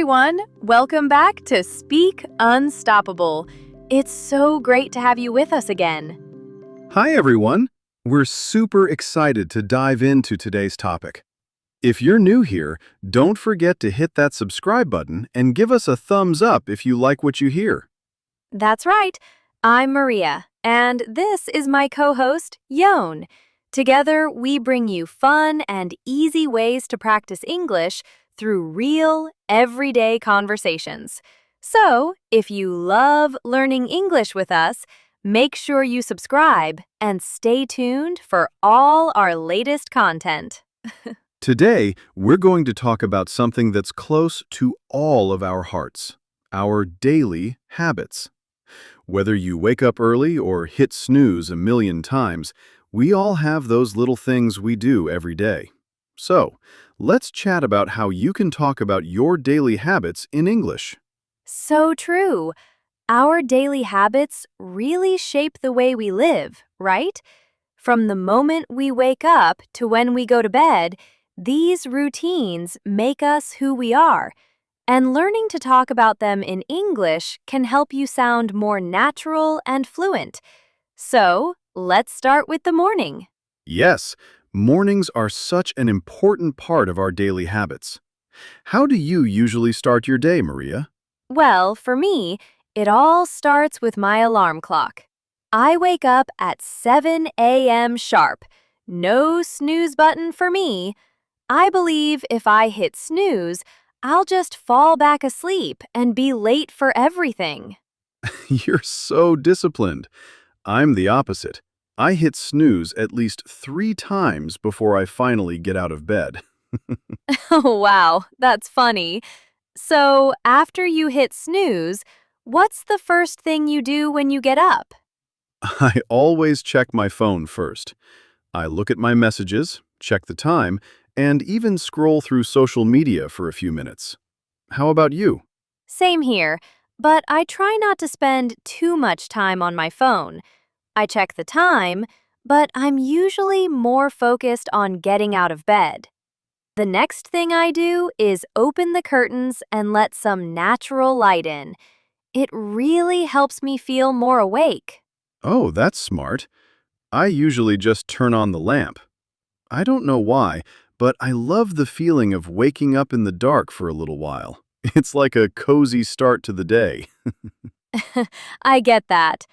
everyone! Welcome back to Speak Unstoppable. It's so great to have you with us again. Hi everyone! We're super excited to dive into today's topic. If you're new here, don't forget to hit that subscribe button and give us a thumbs up if you like what you hear. That's right. I'm Maria, and this is my co-host, Jon. Together, we bring you fun and easy ways to practice English through real, everyday conversations. So, if you love learning English with us, make sure you subscribe and stay tuned for all our latest content. Today, we're going to talk about something that's close to all of our hearts, our daily habits. Whether you wake up early or hit snooze a million times, we all have those little things we do every day. So, let's chat about how you can talk about your daily habits in English. So true. Our daily habits really shape the way we live, right? From the moment we wake up to when we go to bed, these routines make us who we are. And learning to talk about them in English can help you sound more natural and fluent. So, let's start with the morning. Yes, mornings are such an important part of our daily habits. How do you usually start your day, Maria? Well, for me, it all starts with my alarm clock. I wake up at 7 a.m. sharp. No snooze button for me. I believe if I hit snooze, I'll just fall back asleep and be late for everything. You're so disciplined. I'm the opposite. I hit snooze at least 3 times before I finally get out of bed. Oh, wow, that's funny. So, after you hit snooze, what's the first thing you do when you get up? I always check my phone first. I look at my messages, check the time, and even scroll through social media for a few minutes. How about you? Same here, but I try not to spend too much time on my phone. I check the time, but I'm usually more focused on getting out of bed. The next thing I do is open the curtains and let some natural light in. It really helps me feel more awake. Oh, that's smart. I usually just turn on the lamp. I don't know why, but I love the feeling of waking up in the dark for a little while. It's like a cozy start to the day. I get that.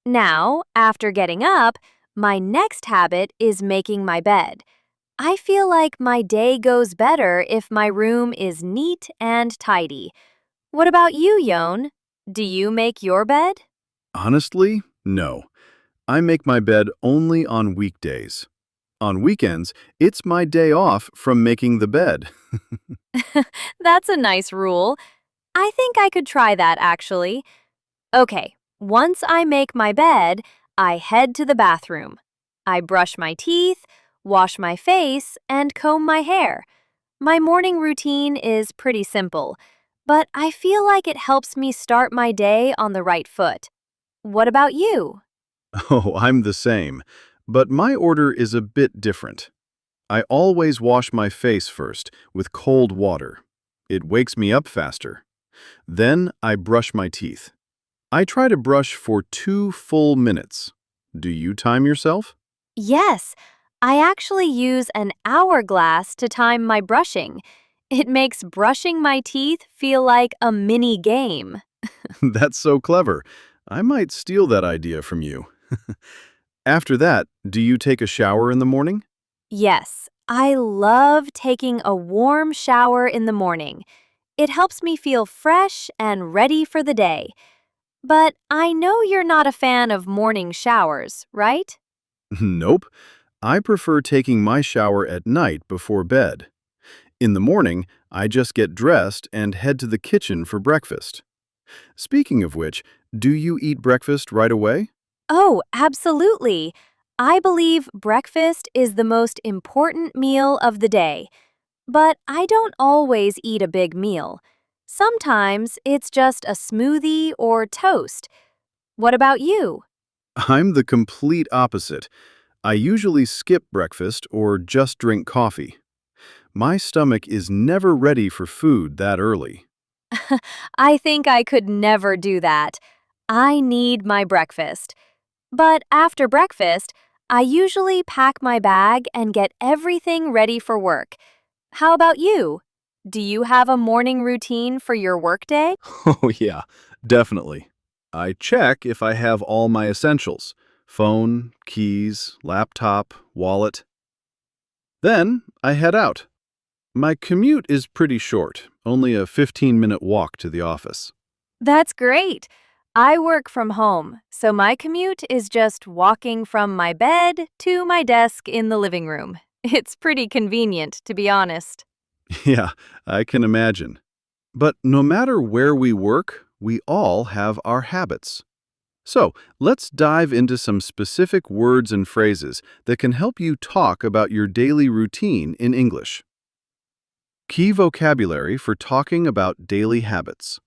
Now, after getting up, my next habit is making my bed. I feel like my day goes better if my room is neat and tidy. What about you, Jon? Do you make your bed? Honestly, no. I make my bed only on weekdays. On weekends, it's my day off from making the bed. That's a nice rule. I think I could try that, actually. Okay, once I make my bed, I head to the bathroom. I brush my teeth, wash my face, and comb my hair. My morning routine is pretty simple, but I feel like it helps me start my day on the right foot. What about you? Oh, I'm the same, but my order is a bit different. I always wash my face first with cold water. It wakes me up faster. Then I brush my teeth. I try to brush for 2 full minutes. Do you time yourself? Yes, I actually use an hourglass to time my brushing. It makes brushing my teeth feel like a mini game. That's so clever. I might steal that idea from you. After that, do you take a shower in the morning? Yes, I love taking a warm shower in the morning. It helps me feel fresh and ready for the day. But I know you're not a fan of morning showers, right? Nope. I prefer taking my shower at night before bed. In the morning, I just get dressed and head to the kitchen for breakfast. Speaking of which, do you eat breakfast right away? Oh, absolutely. I believe breakfast is the most important meal of the day. But I don't always eat a big meal. Sometimes it's just a smoothie or toast. What about you? I'm the complete opposite. I usually skip breakfast or just drink coffee. My stomach is never ready for food that early. I think I could never do that. I need my breakfast. But after breakfast, I usually pack my bag and get everything ready for work. How about you? Do you have a morning routine for your workday? Oh, yeah, definitely. I check if I have all my essentials: phone, keys, laptop, wallet. Then I head out. My commute is pretty short, only a 15-minute walk to the office. That's great. I work from home, so my commute is just walking from my bed to my desk in the living room. It's pretty convenient, to be honest. Yeah, I can imagine. But no matter where we work, we all have our habits. So, let's dive into some specific words and phrases that can help you talk about your daily routine in English. Key vocabulary for talking about daily habits.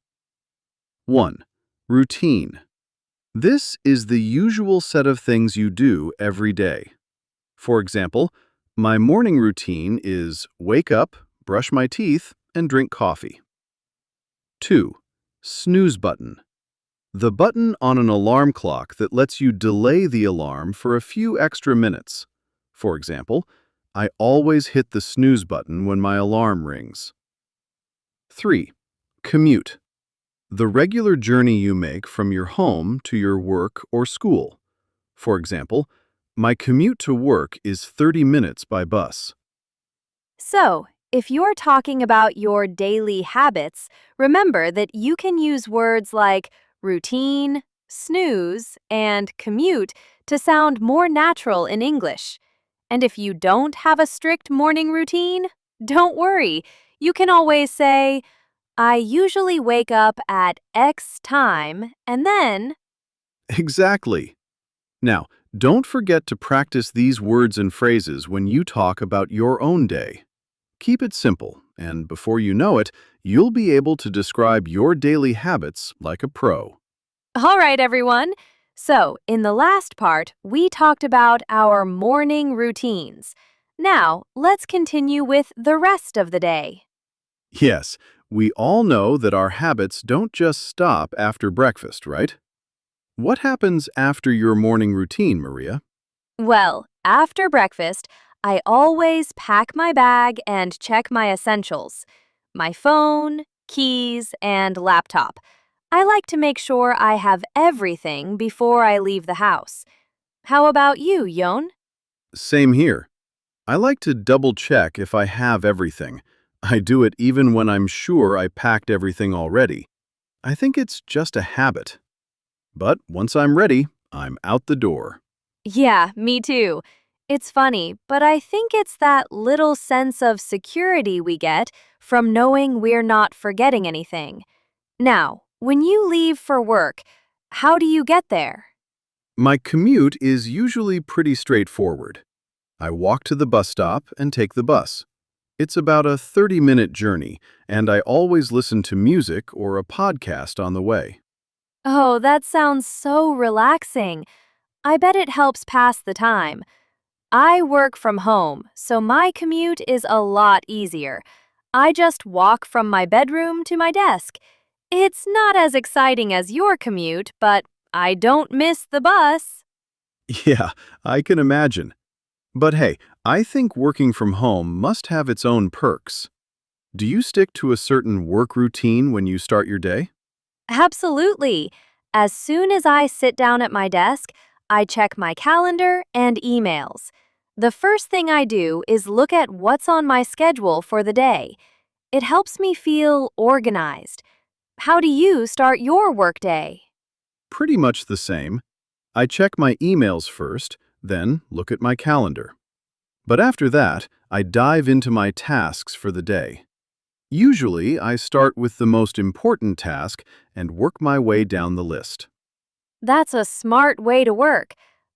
1. Routine. This is the usual set of things you do every day. For example, my morning routine is wake up, brush my teeth, and drink coffee. 2. Snooze button. The button on an alarm clock that lets you delay the alarm for a few extra minutes. For example, I always hit the snooze button when my alarm rings. 3. Commute. The regular journey you make from your home to your work or school. For example, my commute to work is 30 minutes by bus. So, if you're talking about your daily habits, remember that you can use words like routine, snooze, and commute to sound more natural in English. And if you don't have a strict morning routine, don't worry. You can always say, I usually wake up at X time, and then Exactly. Now, don't forget to practice these words and phrases when you talk about your own day. Keep it simple, and before you know it, you'll be able to describe your daily habits like a pro. all right, everyone. So, in the last part, we talked about our morning routines. Now, let's continue with the rest of the day. Yes, we all know that our habits don't just stop after breakfast, right? What happens after your morning routine, Maria? Well, after breakfast, I always pack my bag and check my essentials: my phone, keys, and laptop. I like to make sure I have everything before I leave the house. How about you, Yon? Same here. I like to double check if I have everything. I do it even when I'm sure I packed everything already. I think it's just a habit. But once I'm ready, I'm out the door. Yeah, me too. It's funny, but I think it's that little sense of security we get from knowing we're not forgetting anything. Now, when you leave for work, how do you get there? My commute is usually pretty straightforward. I walk to the bus stop and take the bus. It's about a 30-minute journey, and I always listen to music or a podcast on the way. Oh, that sounds so relaxing. I bet it helps pass the time. I work from home, so my commute is a lot easier. I just walk from my bedroom to my desk. It's not as exciting as your commute, but I don't miss the bus. Yeah, I can imagine. But hey, I think working from home must have its own perks. Do you stick to a certain work routine when you start your day? Absolutely. As soon as I sit down at my desk, I check my calendar and emails. The first thing I do is look at what's on my schedule for the day. It helps me feel organized. How do you start your workday? Pretty much the same. I check my emails first, then look at my calendar. But after that, I dive into my tasks for the day. Usually, I start with the most important task and work my way down the list. That's a smart way to work.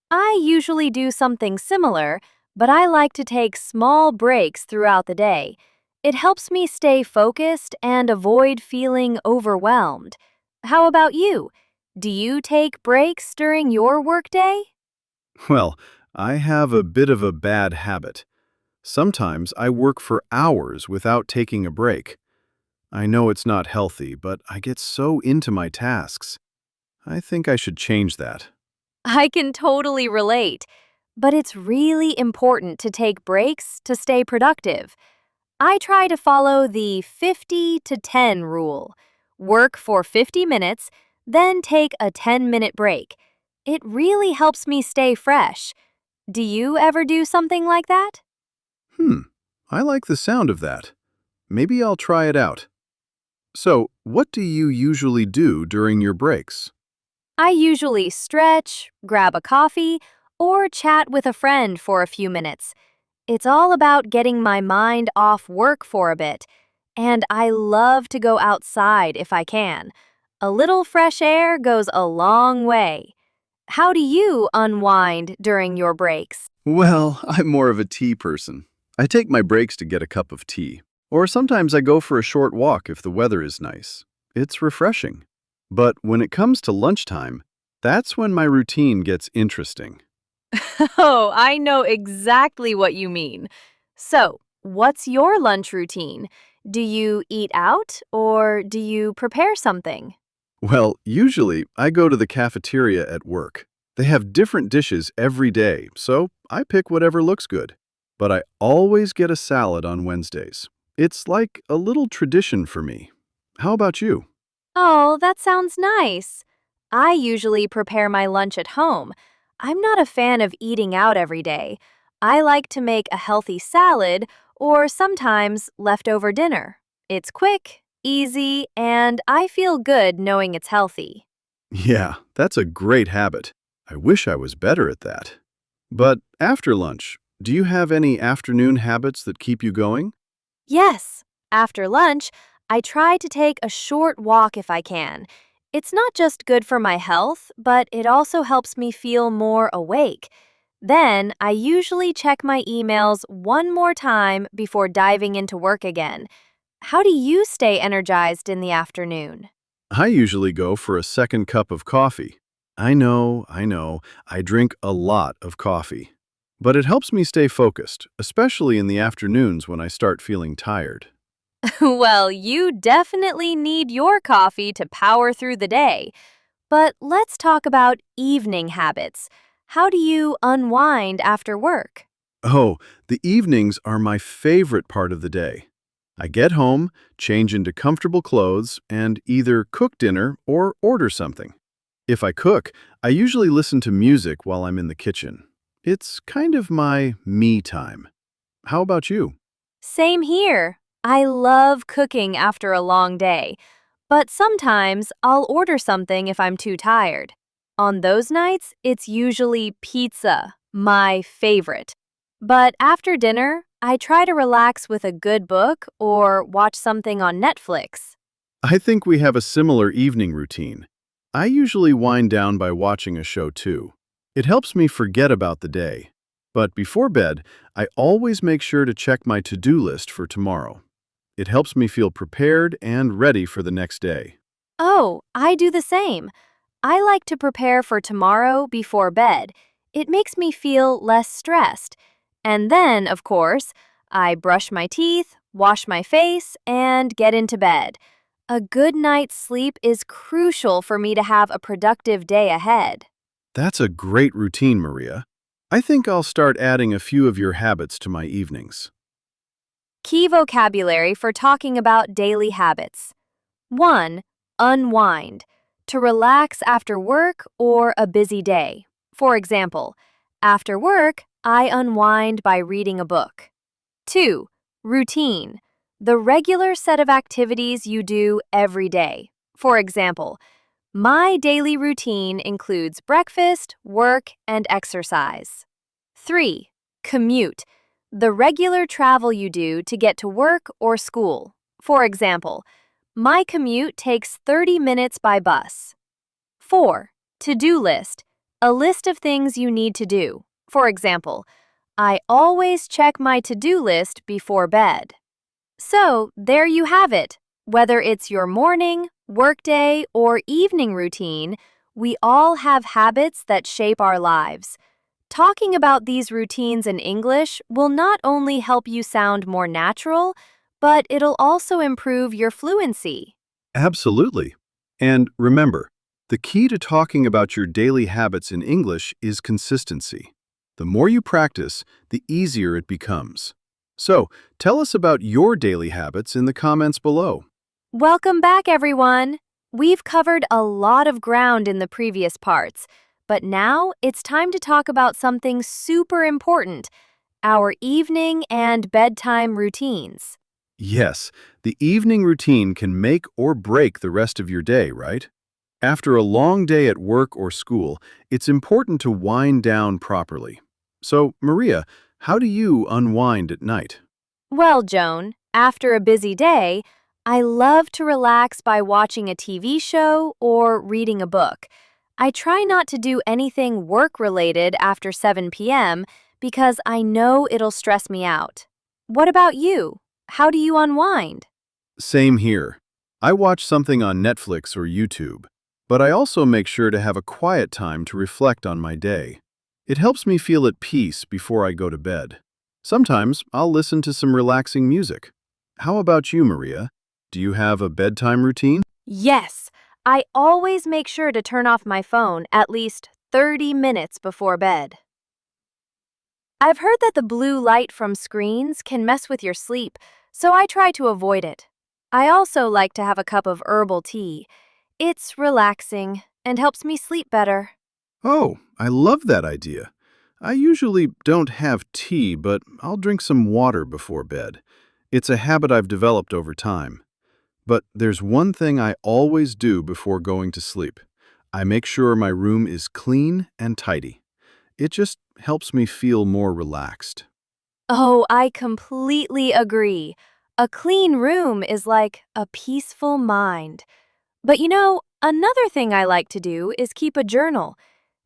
I usually do something similar, but I like to take small breaks throughout the day. It helps me stay focused and avoid feeling overwhelmed. How about you? Do you take breaks during your workday? Well, I have a bit of a bad habit. Sometimes I work for hours without taking a break. I know it's not healthy, but I get so into my tasks. I think I should change that. I can totally relate, but it's really important to take breaks to stay productive. I try to follow the 50 to 10 rule. Work for 50 minutes, then take a 10-minute break. It really helps me stay fresh. Do you ever do something like that? Hmm, I like the sound of that. Maybe I'll try it out. So, what do you usually do during your breaks? I usually stretch, grab a coffee, or chat with a friend for a few minutes. It's all about getting my mind off work for a bit, and I love to go outside if I can. A little fresh air goes a long way. How do you unwind during your breaks? Well, I'm more of a tea person. I take my breaks to get a cup of tea. Or sometimes I go for a short walk if the weather is nice. It's refreshing. But when it comes to lunchtime, that's when my routine gets interesting. Oh, I know exactly what you mean. So, what's your lunch routine? Do you eat out or do you prepare something? Well, usually I go to the cafeteria at work. They have different dishes every day, so I pick whatever looks good. But I always get a salad on Wednesdays. It's like a little tradition for me. How about you? Oh, that sounds nice. I usually prepare my lunch at home. I'm not a fan of eating out every day. I like to make a healthy salad or sometimes leftover dinner. It's quick, easy, and I feel good knowing it's healthy. Yeah, that's a great habit. I wish I was better at that. But after lunch, do you have any afternoon habits that keep you going? Yes, after lunch, I try to take a short walk if I can. It's not just good for my health, but it also helps me feel more awake. Then, I usually check my emails one more time before diving into work again. How do you stay energized in the afternoon? I usually go for a second cup of coffee. I know, I drink a lot of coffee. But it helps me stay focused, especially in the afternoons when I start feeling tired. Well, you definitely need your coffee to power through the day. But let's talk about evening habits. How do you unwind after work? Oh, the evenings are my favorite part of the day. I get home, change into comfortable clothes, and either cook dinner or order something. If I cook, I usually listen to music while I'm in the kitchen. It's kind of my me time. How about you? Same here. I love cooking after a long day, but sometimes I'll order something if I'm too tired. On those nights, it's usually pizza, my favorite. But after dinner, I try to relax with a good book or watch something on Netflix. I think we have a similar evening routine. I usually wind down by watching a show too. It helps me forget about the day. But before bed, I always make sure to check my to-do list for tomorrow. It helps me feel prepared and ready for the next day. Oh, I do the same. I like to prepare for tomorrow before bed. It makes me feel less stressed. And then, of course, I brush my teeth, wash my face, and get into bed. A good night's sleep is crucial for me to have a productive day ahead. That's a great routine, Maria. I think I'll start adding a few of your habits to my evenings. Key vocabulary for talking about daily habits. 1. Unwind. To relax after work or a busy day. For example, after work, I unwind by reading a book. 2. Routine. The regular set of activities you do every day. For example, my daily routine includes breakfast, work, and exercise. 3. Commute. The regular travel you do to get to work or school. For example, my commute takes 30 minutes by bus. 4. To-do list. A list of things you need to do. For example, I always check my to-do list before bed. So, there you have it. Whether it's your morning, workday, or evening routine, we all have habits that shape our lives. Talking about these routines in English will not only help you sound more natural, but it'll also improve your fluency. Absolutely. And remember, the key to talking about your daily habits in English is consistency. The more you practice, the easier it becomes. So, tell us about your daily habits in the comments below. Welcome back, everyone! We've covered a lot of ground in the previous parts, but now it's time to talk about something super important: our evening and bedtime routines. Yes, the evening routine can make or break the rest of your day, right? After a long day at work or school, it's important to wind down properly. So, Maria, how do you unwind at night? Well, Joan, after a busy day, I love to relax by watching a TV show or reading a book. I try not to do anything work-related after 7 p.m. because I know it'll stress me out. What about you? How do you unwind? Same here. I watch something on Netflix or YouTube, but I also make sure to have a quiet time to reflect on my day. It helps me feel at peace before I go to bed. Sometimes I'll listen to some relaxing music. How about you, Maria? Do you have a bedtime routine? Yes, I always make sure to turn off my phone at least 30 minutes before bed. I've heard that the blue light from screens can mess with your sleep, so I try to avoid it. I also like to have a cup of herbal tea. It's relaxing and helps me sleep better. Oh, I love that idea. I usually don't have tea, but I'll drink some water before bed. It's a habit I've developed over time. But there's one thing I always do before going to sleep. I make sure my room is clean and tidy. It just helps me feel more relaxed. Oh, I completely agree. A clean room is like a peaceful mind. But another thing I like to do is keep a journal.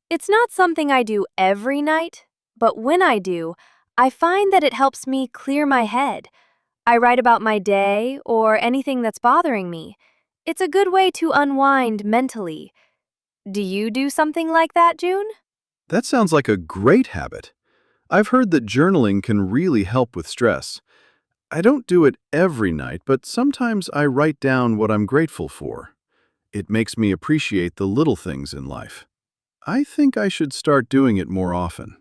It's not something I do every night, but when I do, I find that it helps me clear my head. I write about my day or anything that's bothering me. It's a good way to unwind mentally. Do you do something like that, June? That sounds like a great habit. I've heard that journaling can really help with stress. I don't do it every night, but sometimes I write down what I'm grateful for. It makes me appreciate the little things in life. I think I should start doing it more often.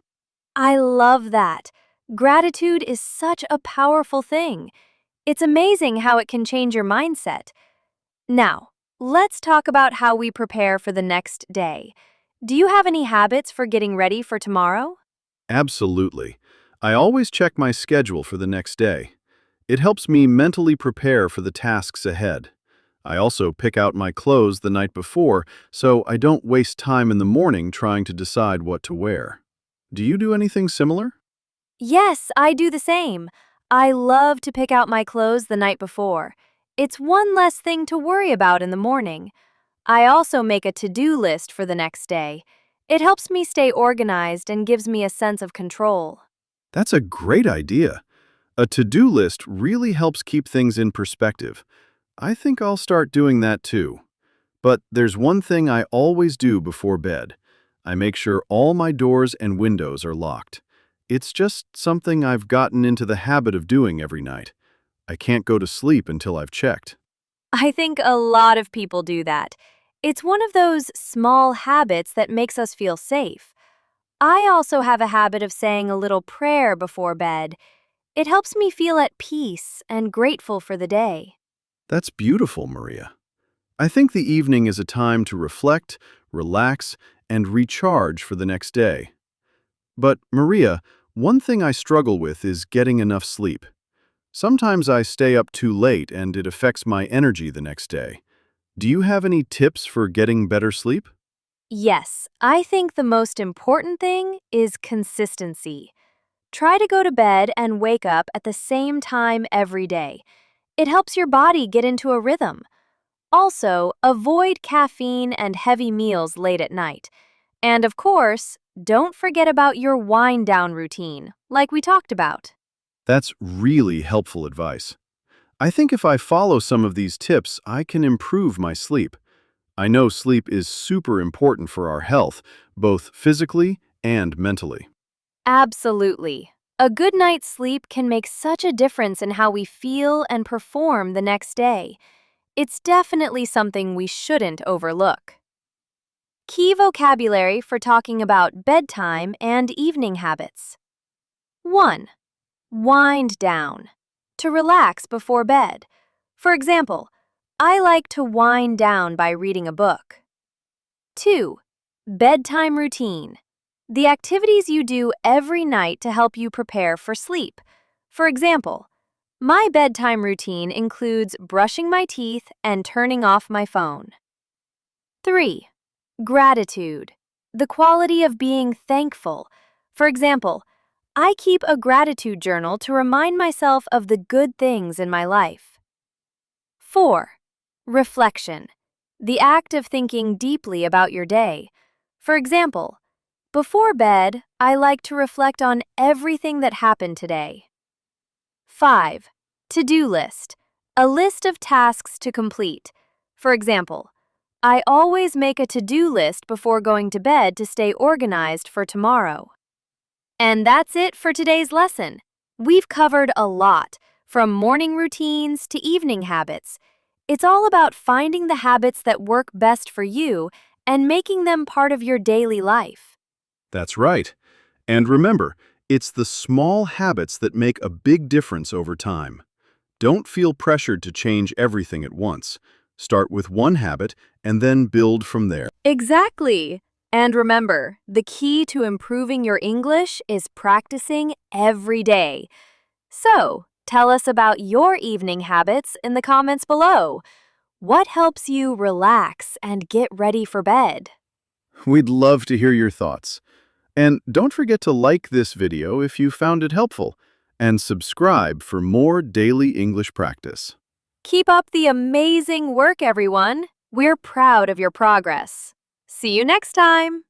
I love that. Gratitude is such a powerful thing. It's amazing how it can change your mindset. Now, let's talk about how we prepare for the next day. Do you have any habits for getting ready for tomorrow? Absolutely. I always check my schedule for the next day. It helps me mentally prepare for the tasks ahead. I also pick out my clothes the night before so I don't waste time in the morning trying to decide what to wear. Do you do anything similar? Yes, I do the same. I love to pick out my clothes the night before. It's one less thing to worry about in the morning. I also make a to-do list for the next day. It helps me stay organized and gives me a sense of control. That's a great idea. A to-do list really helps keep things in perspective. I think I'll start doing that too. But there's one thing I always do before bed. I make sure all my doors and windows are locked. It's just something I've gotten into the habit of doing every night. I can't go to sleep until I've checked. I think a lot of people do that. It's one of those small habits that makes us feel safe. I also have a habit of saying a little prayer before bed. It helps me feel at peace and grateful for the day. That's beautiful, Maria. I think the evening is a time to reflect, relax, and recharge for the next day. But, Maria, one thing I struggle with is getting enough sleep. Sometimes I stay up too late and it affects my energy the next day. Do you have any tips for getting better sleep? Yes, I think the most important thing is consistency. Try to go to bed and wake up at the same time every day. It helps your body get into a rhythm. Also, avoid caffeine and heavy meals late at night. And of course, don't forget about your wind down routine, like we talked about. That's really helpful advice. I think if I follow some of these tips, I can improve my sleep. I know sleep is super important for our health, both physically and mentally. Absolutely. A good night's sleep can make such a difference in how we feel and perform the next day. It's definitely something we shouldn't overlook. Key vocabulary for talking about bedtime and evening habits. 1. Wind down. To relax before bed. For example, I like to wind down by reading a book. 2. Bedtime routine. The activities you do every night to help you prepare for sleep. For example, my bedtime routine includes brushing my teeth and turning off my phone. 3. Gratitude. The quality of being thankful. For example, I keep a gratitude journal to remind myself of the good things in my life. 4. Reflection. The act of thinking deeply about your day. For example, before bed, I like to reflect on everything that happened today. 5. To-do list. A list of tasks to complete. For example, I always make a to-do list before going to bed to stay organized for tomorrow. And that's it for today's lesson. We've covered a lot, from morning routines to evening habits. It's all about finding the habits that work best for you and making them part of your daily life. That's right. And remember, it's the small habits that make a big difference over time. Don't feel pressured to change everything at once. Start with one habit and then build from there. Exactly. And remember, the key to improving your English is practicing every day. So, tell us about your evening habits in the comments below. What helps you relax and get ready for bed? We'd love to hear your thoughts. And don't forget to like this video if you found it helpful, and subscribe for more daily English practice. Keep up the amazing work, everyone. We're proud of your progress. See you next time.